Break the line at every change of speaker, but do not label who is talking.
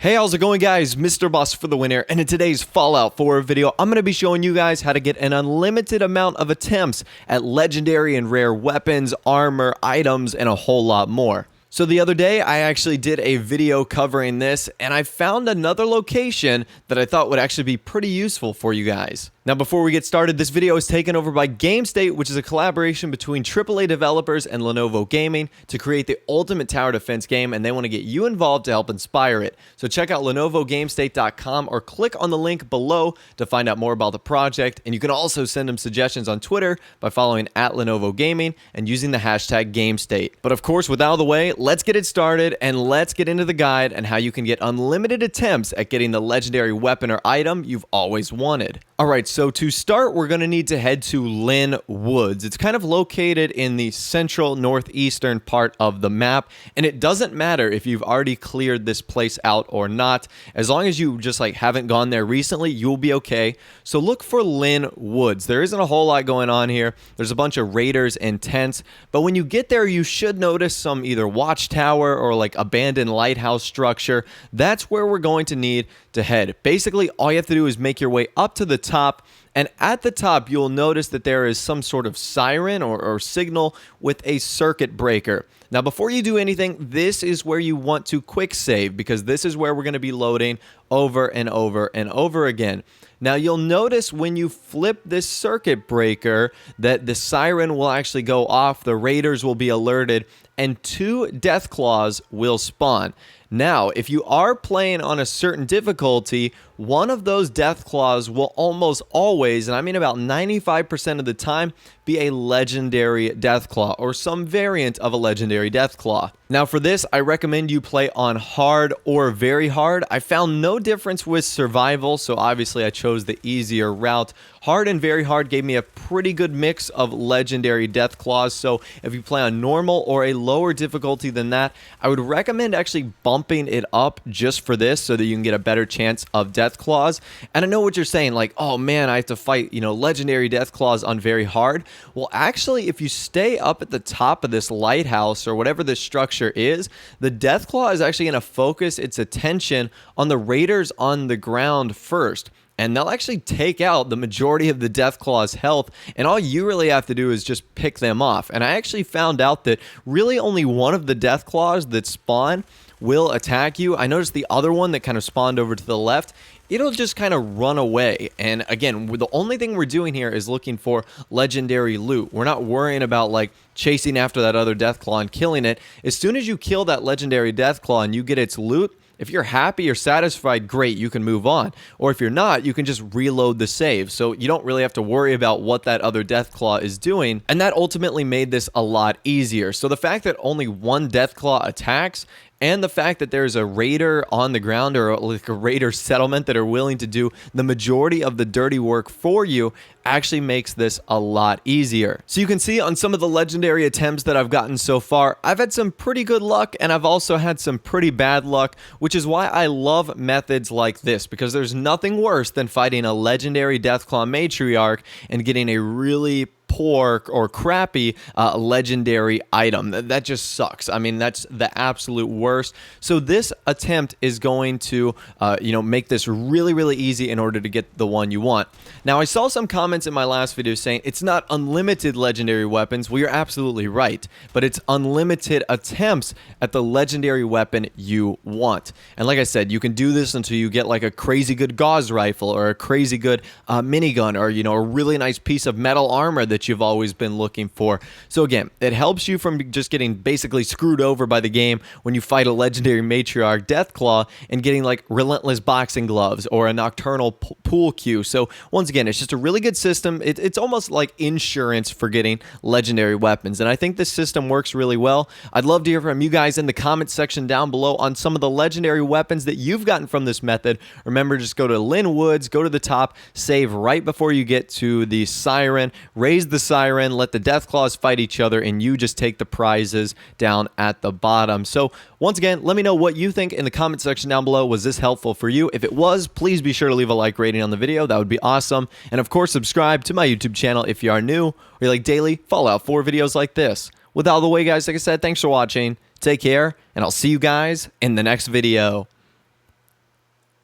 Hey, how's it going, guys? Mr. Boss for the winner, and in today's Fallout 4 video, I'm going to be showing you guys how to get an unlimited amount of attempts at legendary and rare weapons, armor, items, and a whole lot more. So the other day, I actually did a video covering this, and I found another location that I thought would actually be pretty useful for you guys. Now, before we get started, this video is taken over by GameState, which is a collaboration between AAA developers and Lenovo Gaming to create the ultimate tower defense game, and they want to get you involved to help inspire it. So check out lenovogamestate.com or click on the link below to find out more about the project, and you can also send them suggestions on Twitter by following @Lenovo Gaming and using the hashtag GameState. But of course, with out of the way, let's get it started, and let's get into the guide and how you can get unlimited attempts at getting the legendary weapon or item you've always wanted. Alright, so to start, we're going to need to head to Lynn Woods. It's kind of located in the central northeastern part of the map, and it doesn't matter if you've already cleared this place out or not. As long as you just haven't gone there recently, you'll be okay. So look for Lynn Woods. There isn't a whole lot going on here. There's a bunch of raiders and tents, but when you get there, you should notice some either watchtower or abandoned lighthouse structure. That's where we're going to need to head. Basically, all you have to do is make your way up to the top, and at the top you'll notice that there is some sort of siren or signal with a circuit breaker. Now, before you do anything, this is where you want to quick save, because this is where we're going to be loading over and over and over again. Now, you'll notice when you flip this circuit breaker that the siren will actually go off, the raiders will be alerted, and 2 death claws will spawn. Now, if you are playing on a certain difficulty, one of those death claws will almost always, and I mean about 95% of the time, be a legendary death claw or some variant of a legendary death claw. Now, for this, I recommend you play on hard or very hard. I found no difference with survival, so obviously I chose the easier route. Hard and very hard gave me a pretty good mix of legendary death claws, so if you play on normal or a lower difficulty than that, I would recommend actually bumping it up just for this so that you can get a better chance of death claws. And I know what you're saying, oh man, I have to fight, legendary death claws on very hard. Well, actually, if you stay up at the top of this lighthouse or whatever this structure is, the death claw is actually going to focus its attention on the raiders on the ground first. And they'll actually take out the majority of the Deathclaw's health, and all you really have to do is just pick them off. And I actually found out that really only one of the Deathclaws that spawn will attack you. I noticed the other one that kind of spawned over to the left, it'll just kind of run away. And again, the only thing we're doing here is looking for legendary loot. We're not worrying about chasing after that other Deathclaw and killing it. As soon as you kill that legendary Deathclaw and you get its loot, if you're happy or satisfied, great, you can move on. Or if you're not, you can just reload the save. So you don't really have to worry about what that other Deathclaw is doing. And that ultimately made this a lot easier. So the fact that only one Deathclaw attacks, and the fact that there's a raider on the ground or a raider settlement that are willing to do the majority of the dirty work for you actually makes this a lot easier. So you can see on some of the legendary attempts that I've gotten so far, I've had some pretty good luck, and I've also had some pretty bad luck, which is why I love methods like this, because there's nothing worse than fighting a legendary Deathclaw matriarch and getting a really poor or crappy legendary item. That just sucks. I mean, that's the absolute worst. So this attempt is going to make this really, really easy in order to get the one you want. Now, I saw some comments in my last video saying it's not unlimited legendary weapons. Well, you're absolutely right, but it's unlimited attempts at the legendary weapon you want. And like I said, you can do this until you get a crazy good gauze rifle or a crazy good minigun, or a really nice piece of metal armor that you've always been looking for. So again, it helps you from just getting basically screwed over by the game when you fight a legendary matriarch Deathclaw and getting relentless boxing gloves or a nocturnal pool cue. So once again, it's just a really good system. It's almost like insurance for getting legendary weapons, and I think this system works really well. I'd love to hear from you guys in the comments section down below on some of the legendary weapons that you've gotten from this method. Remember, just go to Lynn Woods, go to the top, save right before you get to the siren, raise the siren, let the Deathclaws fight each other, and you just take the prizes down at the bottom. So once again, let me know what you think in the comment section down below. Was this helpful for you? If it was, please be sure to leave a like rating on the video. That would be awesome. And of course, subscribe to my YouTube channel if you are new, or you like daily Fallout 4 videos like this. With all the way, guys, like I said, thanks for watching. Take care, and I'll see you guys in the next video.